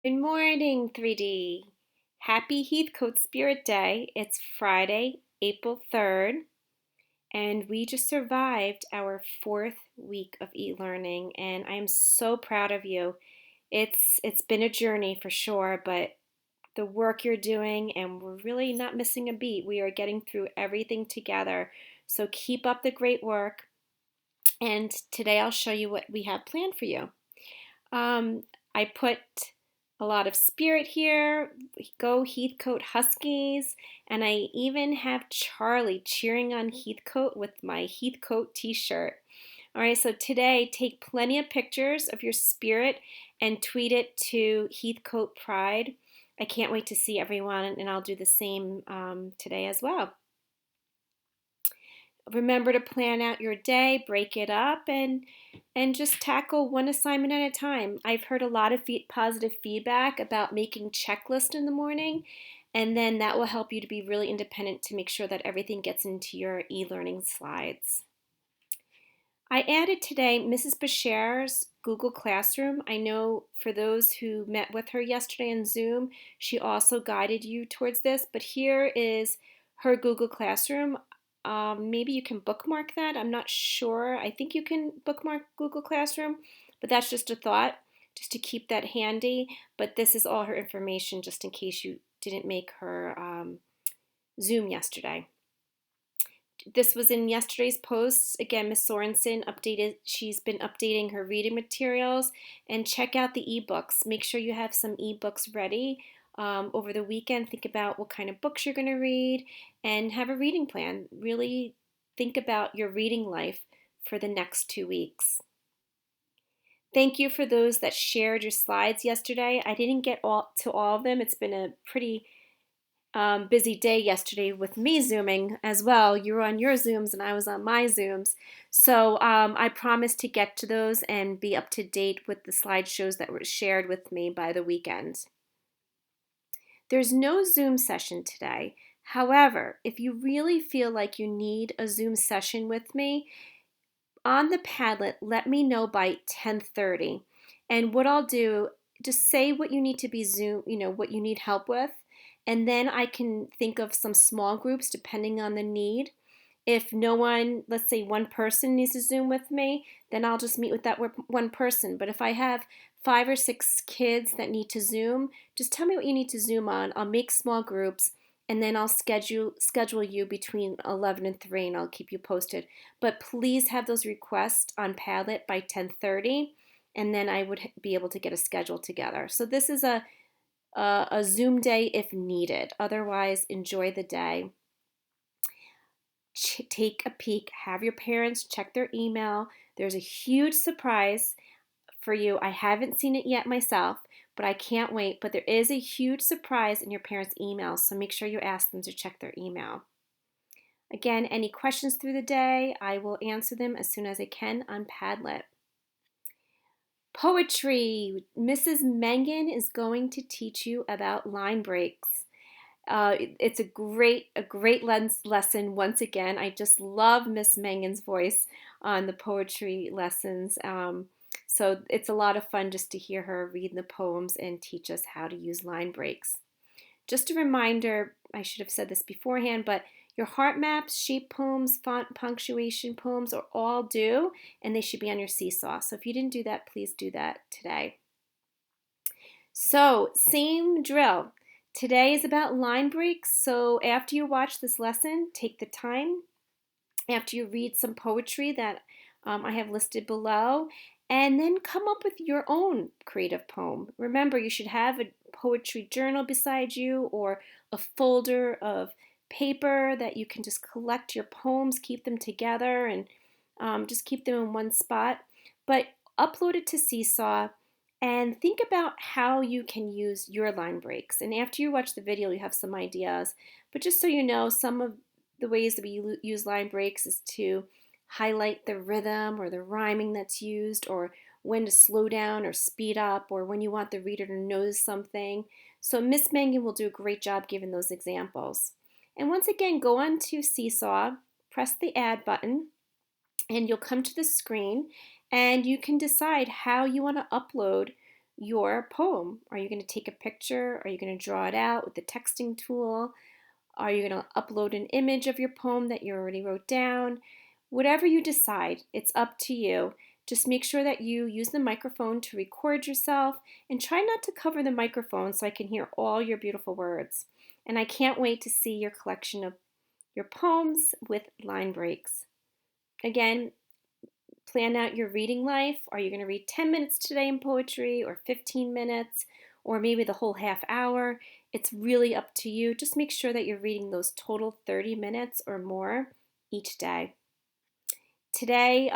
Good morning, 3D. Happy Heathcote Spirit Day. It's Friday, April 3rd, and we just survived our fourth week of e-learning, and I am so proud of you. It's been a journey for sure, but the work you're doing, and we're really not missing a beat. We are getting through everything together. So keep up the great work, and today I'll show you what we have planned for you. Um, I put a lot of spirit here. Go Heathcote Huskies. And I even have Charlie cheering on Heathcote with my Heathcote t-shirt. All right, so today take plenty of pictures of your spirit and tweet it to Heathcote Pride. I can't wait to see everyone, and I'll do the same today as well. Remember to plan out your day, break it up, and just tackle one assignment at a time. I've heard a lot of positive feedback about making checklists in the morning, and then that will help you to be really independent to make sure that everything gets into your e-learning slides. I added today Mrs. Bashir's Google Classroom. I know for those who met with her yesterday on Zoom, she also guided you towards this, but here is her Google Classroom. Maybe you can bookmark that. I'm not sure. I think you can bookmark Google Classroom, but that's just a thought, just to keep that handy. But this is all her information just in case you didn't make her Zoom yesterday. This was in yesterday's posts. Again, Miss Sorensen updated, she's been updating her reading materials, and check out the ebooks. Make sure you have some ebooks ready over the weekend. Think about what kind of books you're going to read and have a reading plan. Really think about your reading life for the next 2 weeks. Thank you for those that shared your slides yesterday. I didn't get to all of them. It's been a pretty busy day yesterday with me Zooming as well. You were on your Zooms and I was on my Zooms. So I promised to get to those and be up to date with the slideshows that were shared with me by the weekend. There's no Zoom session today. However, if you really feel like you need a Zoom session with me, on the Padlet, let me know by 10:30. And what I'll do, just say what you need to be Zoom, what you need help with, and then I can think of some small groups depending on the need. If no one, let's say one person needs to Zoom with me, then I'll just meet with that one person. But if I have 5 or 6 kids that need to Zoom, just tell me what you need to Zoom on. I'll make small groups, and then I'll schedule you between 11 and 3, and I'll keep you posted. But please have those requests on Padlet by 10:30, and then I would be able to get a schedule together. So this is a Zoom day if needed. Otherwise, enjoy the day. Take a peek. Have your parents check their email. There's a huge surprise for you. I haven't seen it yet myself, but I can't wait. But there is a huge surprise in your parents' email, so make sure you ask them to check their email. Again, any questions through the day, I will answer them as soon as I can on Padlet. Poetry. Mrs. Mengen is going to teach you about line breaks. It's a great lesson once again. I just love Miss Mengen's voice on the poetry lessons. So it's a lot of fun just to hear her read the poems and teach us how to use line breaks. Just a reminder, I should have said this beforehand, but your heart maps, shape poems, font punctuation poems are all due, and they should be on your Seesaw. So if you didn't do that, please do that today. So same drill. Today is about line breaks. So after you watch this lesson, take the time, after you read some poetry that I have listed below, and then come up with your own creative poem. Remember, you should have a poetry journal beside you or a folder of paper that you can just collect your poems, keep them together, and just keep them in one spot. But upload it to Seesaw and think about how you can use your line breaks. And after you watch the video, you have some ideas. But just so you know, some of the ways that we use line breaks is to highlight the rhythm or the rhyming that's used, or when to slow down or speed up, or when you want the reader to notice something. So Miss Mengen will do a great job giving those examples. And once again, go on to Seesaw, press the add button, and you'll come to the screen and you can decide how you want to upload your poem. Are you going to take a picture? Are you going to draw it out with the texting tool? Are you going to upload an image of your poem that you already wrote down? Whatever you decide, it's up to you. Just make sure that you use the microphone to record yourself and try not to cover the microphone so I can hear all your beautiful words. And I can't wait to see your collection of your poems with line breaks. Again, plan out your reading life. Are you going to read 10 minutes today in poetry or 15 minutes or maybe the whole half hour? It's really up to you. Just make sure that you're reading those total 30 minutes or more each day. Today,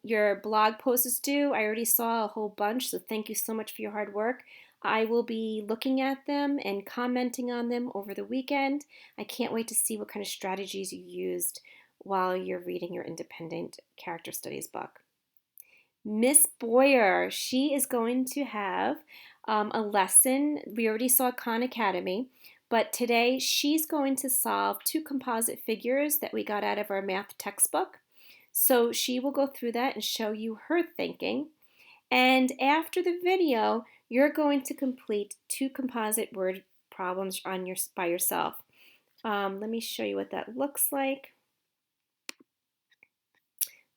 your blog post is due. I already saw a whole bunch, so thank you so much for your hard work. I will be looking at them and commenting on them over the weekend. I can't wait to see what kind of strategies you used while you're reading your independent character studies book. Miss Boyer, she is going to have a lesson. We already saw Khan Academy, but today she's going to solve two composite figures that we got out of our math textbook. So she will go through that and show you her thinking. And after the video, you're going to complete two composite word problems by yourself. Let me show you what that looks like.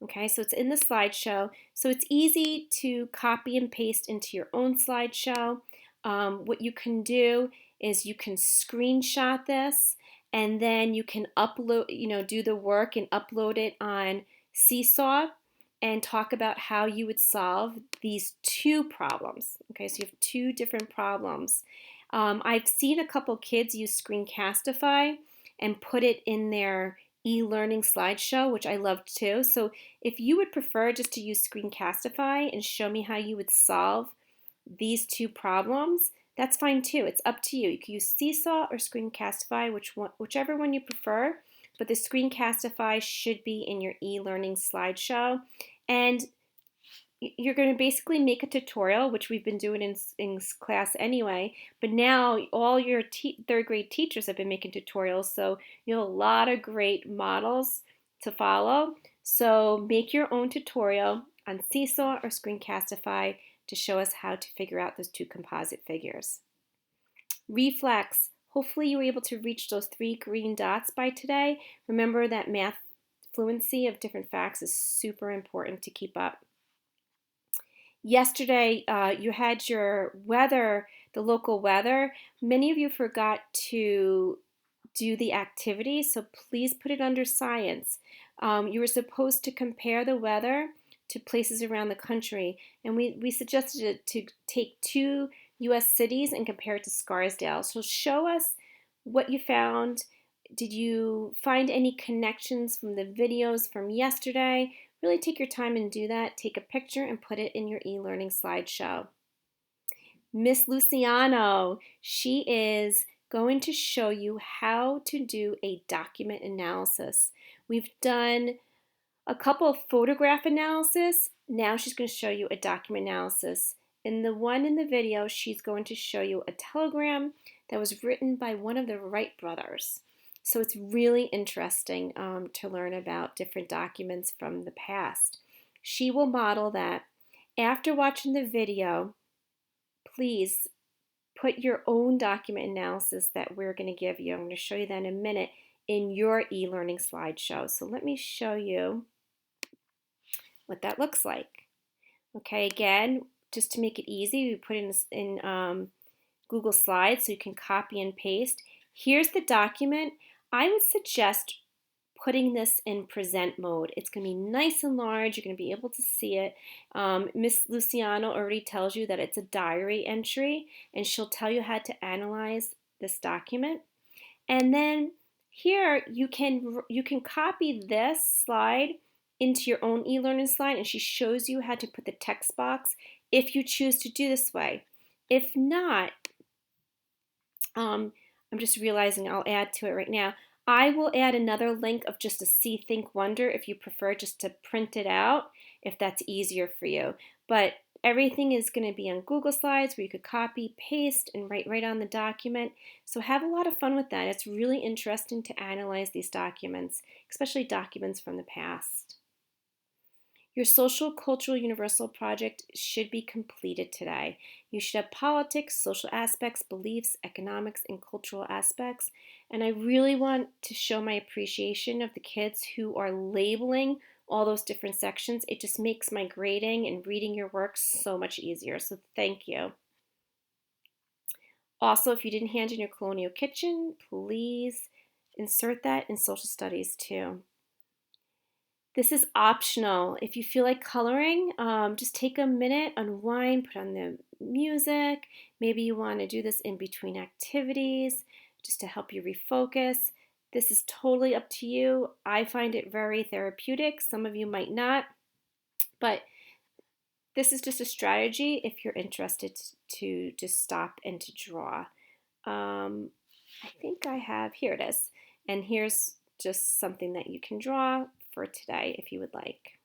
Okay, so it's in the slideshow. So it's easy to copy and paste into your own slideshow. What you can do is you can screenshot this and then you can upload, do the work and upload it on Seesaw and talk about how you would solve these two problems. Okay, so you have two different problems. I've seen a couple kids use Screencastify and put it in their e-learning slideshow, which I loved too. So if you would prefer just to use Screencastify and show me how you would solve these two problems, that's fine too. It's up to you. You can use Seesaw or Screencastify, whichever one you prefer, but the Screencastify should be in your e-learning slideshow. And you're going to basically make a tutorial, which we've been doing in class anyway, but now all your third grade teachers have been making tutorials, so you have a lot of great models to follow. So make your own tutorial on Seesaw or Screencastify to show us how to figure out those two composite figures. Reflex. Hopefully you were able to reach those 3 green dots by today. Remember that math fluency of different facts is super important to keep up. Yesterday, you had your weather, the local weather. Many of you forgot to do the activity, so please put it under science. You were supposed to compare the weather to places around the country, and we suggested to take 2 U.S. cities and compare it to Scarsdale. So show us what you found. Did you find any connections from the videos from yesterday? Really take your time and do that. Take a picture and put it in your e-learning slideshow. Miss Luciano, she is going to show you how to do a document analysis. We've done a couple of photograph analysis. Now she's going to show you a document analysis. In the one in the video, she's going to show you a telegram that was written by one of the Wright brothers. So it's really interesting to learn about different documents from the past. She will model that. After watching the video, please put your own document analysis that we're going to give you. I'm going to show you that in a minute in your e-learning slideshow. So let me show you what that looks like. Okay, again, just to make it easy, we put it in Google Slides so you can copy and paste. Here's the document. I would suggest putting this in present mode. It's going to be nice and large. You're going to be able to see it. Miss Luciano already tells you that it's a diary entry, and she'll tell you how to analyze this document. And then here you can copy this slide into your own e-learning slide, and she shows you how to put the text box if you choose to do this way. If not, I'm just realizing I'll add to it right now. I will add another link of just a See, Think, Wonder if you prefer just to print it out, if that's easier for you. But everything is going to be on Google Slides where you could copy, paste, and write right on the document. So have a lot of fun with that. It's really interesting to analyze these documents, especially documents from the past. Your social cultural universal project should be completed today. You should have politics, social aspects, beliefs, economics, and cultural aspects. And I really want to show my appreciation of the kids who are labeling all those different sections. It just makes my grading and reading your work so much easier. So thank you. Also, if you didn't hand in your colonial kitchen, please insert that in social studies too. This is optional. If you feel like coloring, just take a minute, unwind, put on the music. Maybe you want to do this in between activities just to help you refocus. This is totally up to you. I find it very therapeutic. Some of you might not, but this is just a strategy if you're interested to just stop and to draw. I think I have, here it is. And here's just something that you can draw for today if you would like,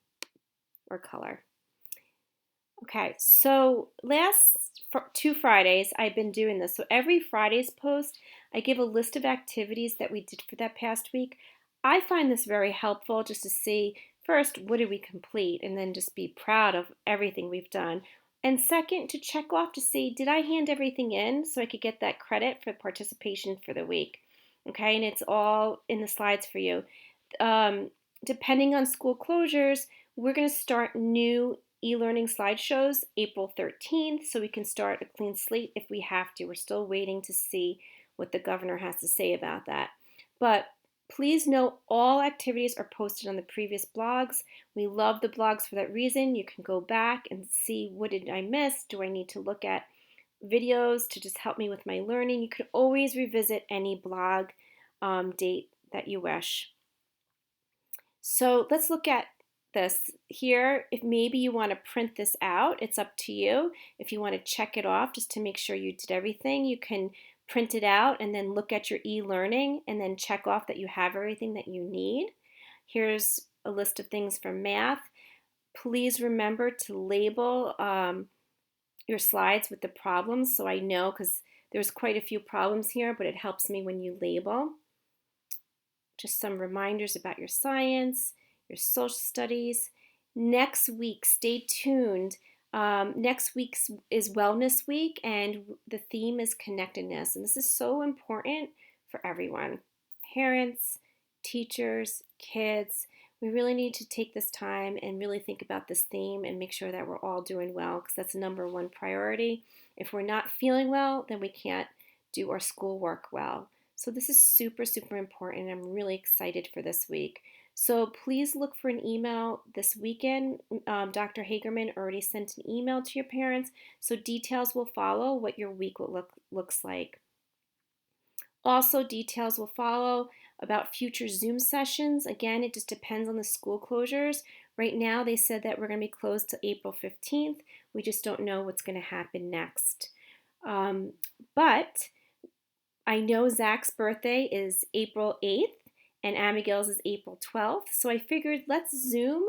or color. Okay, so last 2 Fridays I've been doing this. So every Friday's post, I give a list of activities that we did for that past week. I find this very helpful just to see, first, what did we complete, and then just be proud of everything we've done. And second, to check off to see, did I hand everything in so I could get that credit for participation for the week? Okay, and it's all in the slides for you. Depending on school closures, we're going to start new e-learning slideshows April 13th, so we can start a clean slate if we have to. We're still waiting to see what the governor has to say about that. But please note all activities are posted on the previous blogs. We love the blogs for that reason. You can go back and see, what did I miss? Do I need to look at videos to just help me with my learning? You can always revisit any blog date that you wish. So let's look at this here. If maybe you want to print this out, it's up to you. If you want to check it off just to make sure you did everything, you can print it out and then look at your e-learning and then check off that you have everything that you need. Here's a list of things for math. Please remember to label your slides with the problems so I know, because there's quite a few problems here, but it helps me when you label. Just some reminders about your science, your social studies. Next week, stay tuned. Next week is Wellness Week, and the theme is connectedness. And this is so important for everyone. Parents, teachers, kids. We really need to take this time and really think about this theme and make sure that we're all doing well, because that's the #1 priority. If we're not feeling well, then we can't do our schoolwork well. So this is super, super important. I'm really excited for this week. So please look for an email this weekend. Dr. Hagerman already sent an email to your parents, so details will follow what your week looks like. Also, details will follow about future Zoom sessions. Again, it just depends on the school closures. Right now, they said that we're going to be closed till April 15th. We just don't know what's going to happen next. But I know Zach's birthday is April 8th and Abigail's is April 12th. So I figured let's Zoom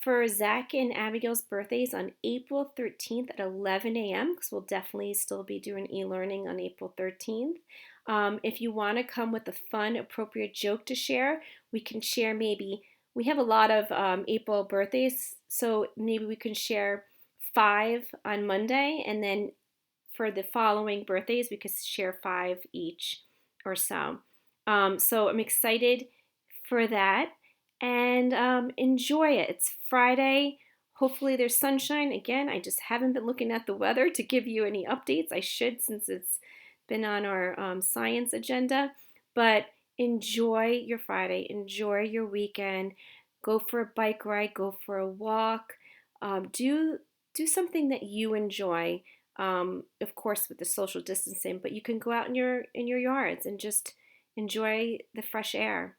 for Zach and Abigail's birthdays on April 13th at 11 a.m. because we'll definitely still be doing e-learning on April 13th. If you want to come with a fun, appropriate joke to share, we can share maybe, we have a lot of April birthdays, so maybe we can share 5 on Monday, and then for the following birthdays, we could share 5 each or so. So I'm excited for that, and enjoy it. It's Friday. Hopefully there's sunshine. Again, I just haven't been looking at the weather to give you any updates. I should, since it's been on our science agenda. But enjoy your Friday. Enjoy your weekend. Go for a bike ride. Go for a walk. Do something that you enjoy. Of course, with the social distancing, but you can go out in your yards and just enjoy the fresh air.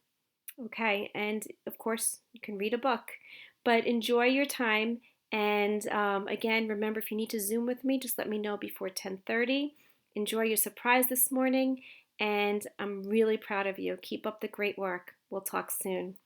Okay, and of course, you can read a book, but enjoy your time. And again, remember, if you need to Zoom with me, just let me know before 10:30. Enjoy your surprise this morning, and I'm really proud of you. Keep up the great work. We'll talk soon.